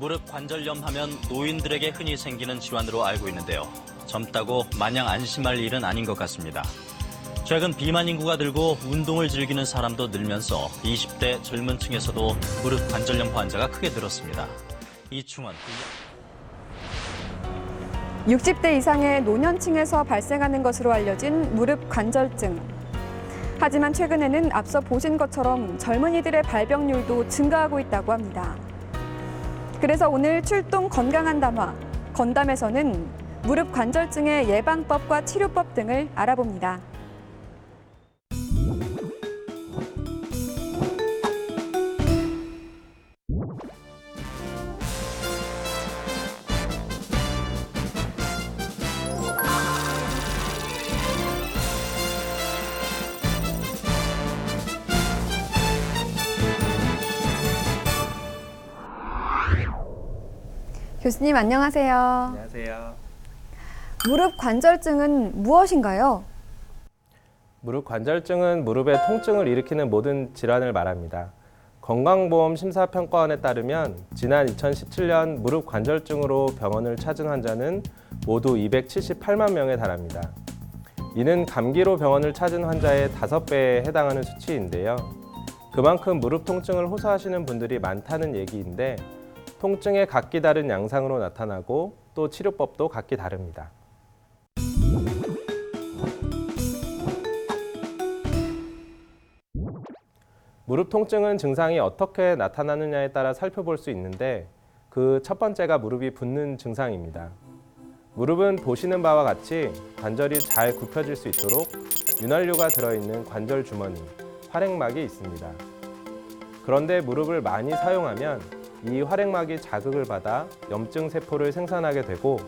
무릎 관절염 하면 노인들에게 흔히 생기는 질환으로 알고 있는데요. 젊다고 마냥 안심할 일은 아닌 것 같습니다. 최근 비만 인구가 늘고 운동을 즐기는 사람도 늘면서 20대 젊은 층에서도 무릎 관절염 환자가 크게 늘었습니다. 이충원. 60대 이상의 노년층에서 발생하는 것으로 알려진 무릎 관절증. 하지만 최근에는 앞서 보신 것처럼 젊은이들의 발병률도 증가하고 있다고 합니다. 그래서 오늘 출동 건강한 담화, 건담에서는 무릎 관절증의 예방법과 치료법 등을 알아봅니다. 교수님 안녕하세요. 안녕하세요. 무릎 관절증은 무엇인가요? 무릎 관절증은 무릎의 통증을 일으키는 모든 질환을 말합니다. 건강보험 심사평가원에 따르면 지난 2017년 무릎 관절증으로 병원을 찾은 환자는 모두 278만 명에 달합니다. 이는 감기로 병원을 찾은 환자의 5배에 해당하는 수치인데요. 그만큼 무릎 통증을 호소하시는 분들이 많다는 얘기인데 통증의 각기 다른 양상으로 나타나고 또 치료법도 각기 다릅니다. 무릎 통증은 증상이 어떻게 나타나느냐에 따라 살펴볼 수 있는데 그 첫 번째가 무릎이 붓는 증상입니다. 무릎은 보시는 바와 같이 관절이 잘 굽혀질 수 있도록 윤활유가 들어있는 관절 주머니, 활액막이 있습니다. 그런데 무릎을 많이 사용하면 이 활액막이 자극을 받아 염증 세포를 생산하게 되고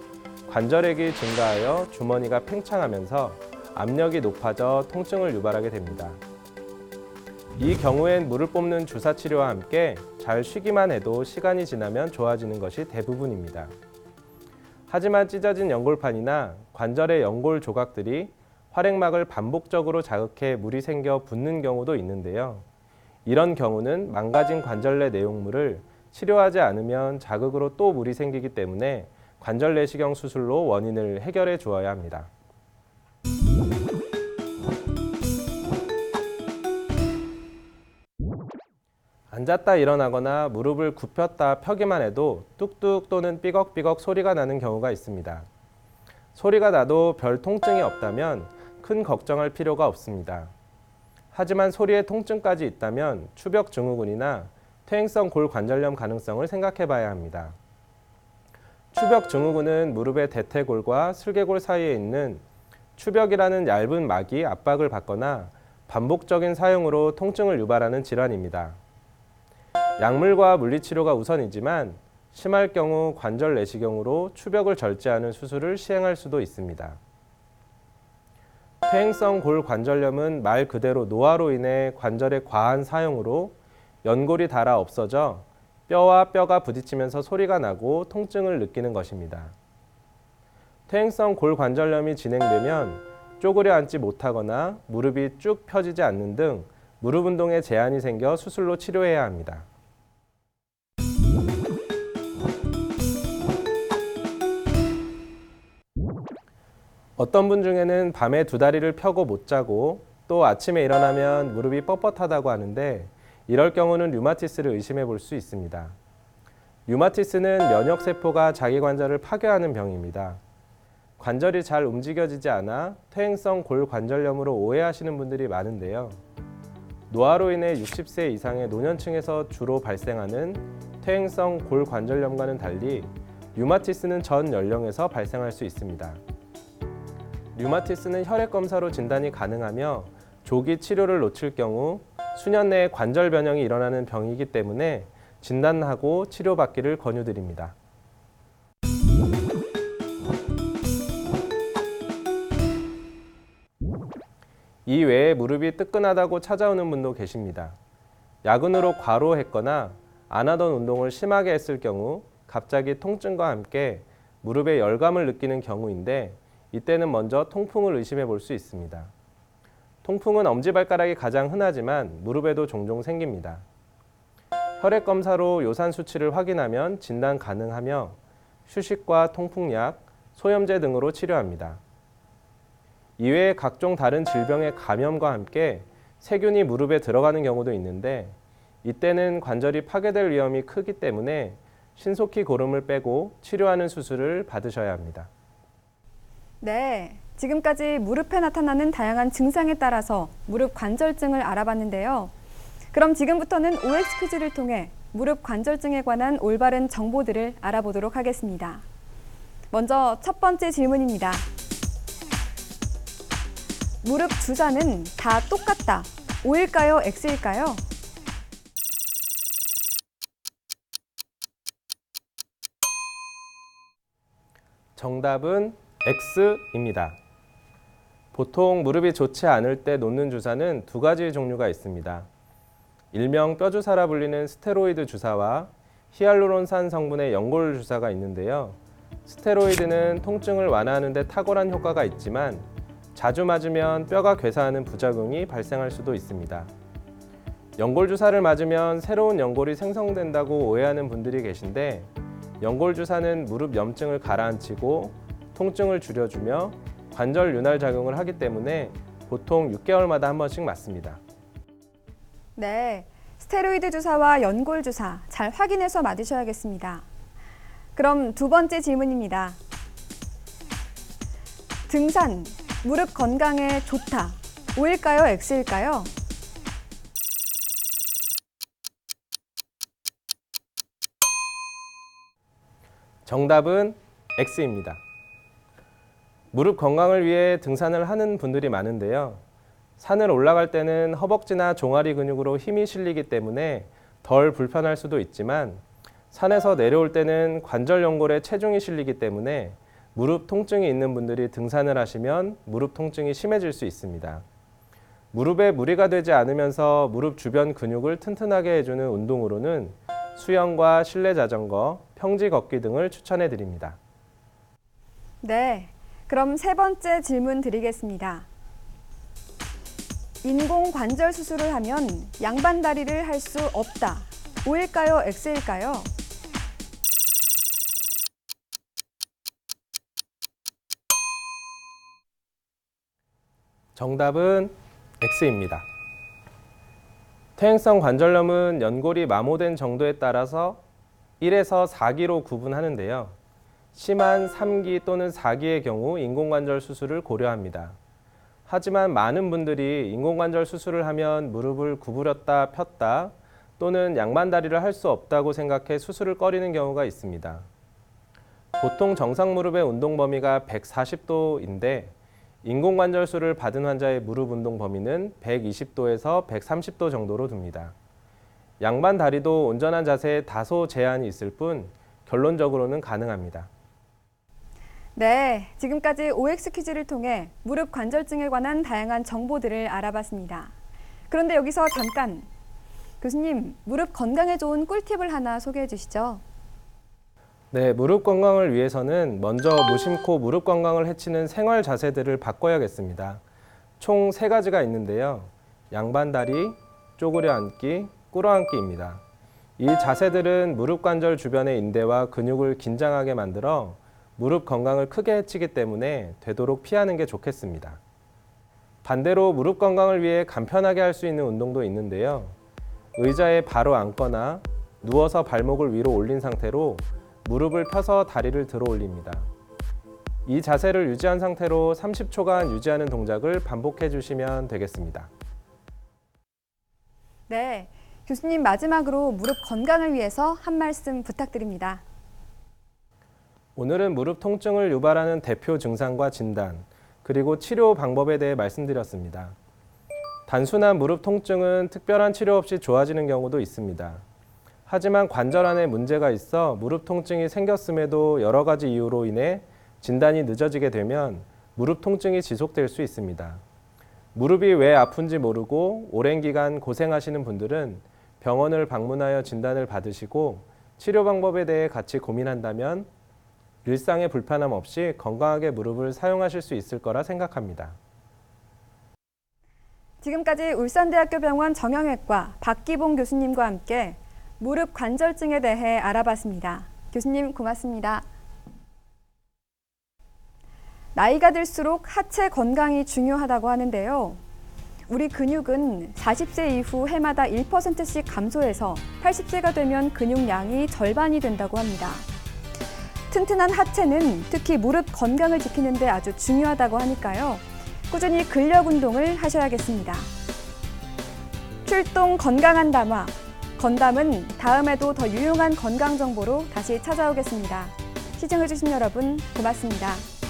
관절액이 증가하여 주머니가 팽창하면서 압력이 높아져 통증을 유발하게 됩니다. 이 경우엔 물을 뽑는 주사 치료와 함께 잘 쉬기만 해도 시간이 지나면 좋아지는 것이 대부분입니다. 하지만 찢어진 연골판이나 관절의 연골 조각들이 활액막을 반복적으로 자극해 물이 생겨 붓는 경우도 있는데요. 이런 경우는 망가진 관절 내 내용물을 치료하지 않으면 자극으로 또 물이 생기기 때문에 관절 내시경 수술로 원인을 해결해 주어야 합니다. 앉았다 일어나거나 무릎을 굽혔다 펴기만 해도 뚝뚝 또는 삐걱삐걱 소리가 나는 경우가 있습니다. 소리가 나도 별 통증이 없다면 큰 걱정할 필요가 없습니다. 하지만 소리에 통증까지 있다면 추벽 증후군이나 퇴행성 골관절염 가능성을 생각해 봐야 합니다. 추벽 증후군은 무릎의 대퇴골과 슬개골 사이에 있는 추벽이라는 얇은 막이 압박을 받거나 반복적인 사용으로 통증을 유발하는 질환입니다. 약물과 물리치료가 우선이지만 심할 경우 관절 내시경으로 추벽을 절제하는 수술을 시행할 수도 있습니다. 퇴행성 골관절염은 말 그대로 노화로 인해 관절의 과한 사용으로 연골이 닳아 없어져 뼈와 뼈가 부딪히면서 소리가 나고 통증을 느끼는 것입니다. 퇴행성 골관절염이 진행되면 쪼그려 앉지 못하거나 무릎이 쭉 펴지지 않는 등 무릎 운동에 제한이 생겨 수술로 치료해야 합니다. 어떤 분 중에는 밤에 두 다리를 펴고 못 자고 또 아침에 일어나면 무릎이 뻣뻣하다고 하는데 이럴 경우는 류마티스를 의심해 볼 수 있습니다. 류마티스는 면역세포가 자기 관절을 파괴하는 병입니다. 관절이 잘 움직여지지 않아 퇴행성 골관절염으로 오해하시는 분들이 많은데요. 노화로 인해 60세 이상의 노년층에서 주로 발생하는 퇴행성 골관절염과는 달리 류마티스는 전 연령에서 발생할 수 있습니다. 류마티스는 혈액 검사로 진단이 가능하며 조기 치료를 놓칠 경우 수년 내에 관절 변형이 일어나는 병이기 때문에 진단하고 치료받기를 권유드립니다. 이 외에 무릎이 뜨끈하다고 찾아오는 분도 계십니다. 야근으로 과로했거나 안 하던 운동을 심하게 했을 경우 갑자기 통증과 함께 무릎에 열감을 느끼는 경우인데 이때는 먼저 통풍을 의심해 볼 수 있습니다. 통풍은 엄지발가락이 가장 흔하지만 무릎에도 종종 생깁니다. 혈액 검사로 요산 수치를 확인하면 진단 가능하며 휴식과 통풍약, 소염제 등으로 치료합니다. 이외에 각종 다른 질병의 감염과 함께 세균이 무릎에 들어가는 경우도 있는데 이때는 관절이 파괴될 위험이 크기 때문에 신속히 고름을 빼고 치료하는 수술을 받으셔야 합니다. 네, 지금까지 무릎에 나타나는 다양한 증상에 따라서 무릎 관절증을 알아봤는데요. 그럼 지금부터는 OX 퀴즈를 통해 무릎 관절증에 관한 올바른 정보들을 알아보도록 하겠습니다. 먼저 첫 번째 질문입니다. 무릎 주사는 다 똑같다. O일까요? X일까요? 정답은 X입니다. 보통 무릎이 좋지 않을 때 놓는 주사는 두 가지 종류가 있습니다. 일명 뼈주사라 불리는 스테로이드 주사와 히알루론산 성분의 연골 주사가 있는데요. 스테로이드는 통증을 완화하는 데 탁월한 효과가 있지만 자주 맞으면 뼈가 괴사하는 부작용이 발생할 수도 있습니다. 연골 주사를 맞으면 새로운 연골이 생성된다고 오해하는 분들이 계신데 연골 주사는 무릎 염증을 가라앉히고 통증을 줄여주며 관절 윤활 작용을 하기 때문에 보통 6개월마다 한 번씩 맞습니다. 네, 스테로이드 주사와 연골 주사 잘 확인해서 맞으셔야겠습니다. 그럼 두 번째 질문입니다. 등산, 무릎 건강에 좋다. O일까요? X일까요? 정답은 X입니다. 무릎 건강을 위해 등산을 하는 분들이 많은데요. 산을 올라갈 때는 허벅지나 종아리 근육으로 힘이 실리기 때문에 덜 불편할 수도 있지만 산에서 내려올 때는 관절 연골에 체중이 실리기 때문에 무릎 통증이 있는 분들이 등산을 하시면 무릎 통증이 심해질 수 있습니다. 무릎에 무리가 되지 않으면서 무릎 주변 근육을 튼튼하게 해주는 운동으로는 수영과 실내 자전거, 평지 걷기 등을 추천해 드립니다. 네, 그럼 세 번째 질문 드리겠습니다. 인공 관절 수술을 하면 양반 다리를 할 수 없다. O일까요? X일까요? 정답은 X입니다. 퇴행성 관절염은 연골이 마모된 정도에 따라서 1에서 4기로 구분하는데요. 심한 3기 또는 4기의 경우 인공관절 수술을 고려합니다. 하지만 많은 분들이 인공관절 수술을 하면 무릎을 구부렸다 폈다 또는 양반다리를 할 수 없다고 생각해 수술을 꺼리는 경우가 있습니다. 보통 정상 무릎의 운동 범위가 140도인데 인공관절술을 받은 환자의 무릎 운동 범위는 120도에서 130도 정도로 둡니다. 양반 다리도 온전한 자세에 다소 제한이 있을 뿐 결론적으로는 가능합니다. 네, 지금까지 OX 퀴즈를 통해 무릎 관절증에 관한 다양한 정보들을 알아봤습니다. 그런데 여기서 잠깐! 교수님, 무릎 건강에 좋은 꿀팁을 하나 소개해 주시죠. 네, 무릎 건강을 위해서는 먼저 무심코 무릎 건강을 해치는 생활 자세들을 바꿔야겠습니다. 총 3가지가 있는데요. 양반다리, 쪼그려 앉기, 꿇어 앉기입니다. 이 자세들은 무릎 관절 주변의 인대와 근육을 긴장하게 만들어 무릎 건강을 크게 해치기 때문에 되도록 피하는 게 좋겠습니다. 반대로 무릎 건강을 위해 간편하게 할 수 있는 운동도 있는데요. 의자에 바로 앉거나 누워서 발목을 위로 올린 상태로 무릎을 펴서 다리를 들어 올립니다. 이 자세를 유지한 상태로 30초간 유지하는 동작을 반복해 주시면 되겠습니다. 네, 교수님 마지막으로 무릎 건강을 위해서 한 말씀 부탁드립니다. 오늘은 무릎 통증을 유발하는 대표 증상과 진단, 그리고 치료 방법에 대해 말씀드렸습니다. 단순한 무릎 통증은 특별한 치료 없이 좋아지는 경우도 있습니다. 하지만 관절 안에 문제가 있어 무릎 통증이 생겼음에도 여러 가지 이유로 인해 진단이 늦어지게 되면 무릎 통증이 지속될 수 있습니다. 무릎이 왜 아픈지 모르고 오랜 기간 고생하시는 분들은 병원을 방문하여 진단을 받으시고 치료 방법에 대해 같이 고민한다면 일상의 불편함 없이 건강하게 무릎을 사용하실 수 있을 거라 생각합니다. 지금까지 울산대학교 병원 정형외과 박기봉 교수님과 함께 무릎 관절증에 대해 알아봤습니다. 교수님 고맙습니다. 나이가 들수록 하체 건강이 중요하다고 하는데요. 우리 근육은 40세 이후 해마다 1%씩 감소해서 80세가 되면 근육량이 절반이 된다고 합니다. 튼튼한 하체는 특히 무릎 건강을 지키는 데 아주 중요하다고 하니까요. 꾸준히 근력 운동을 하셔야겠습니다. 출동 건강한 담화. 건담은 다음에도 더 유용한 건강 정보로 다시 찾아오겠습니다. 시청해주신 여러분 고맙습니다.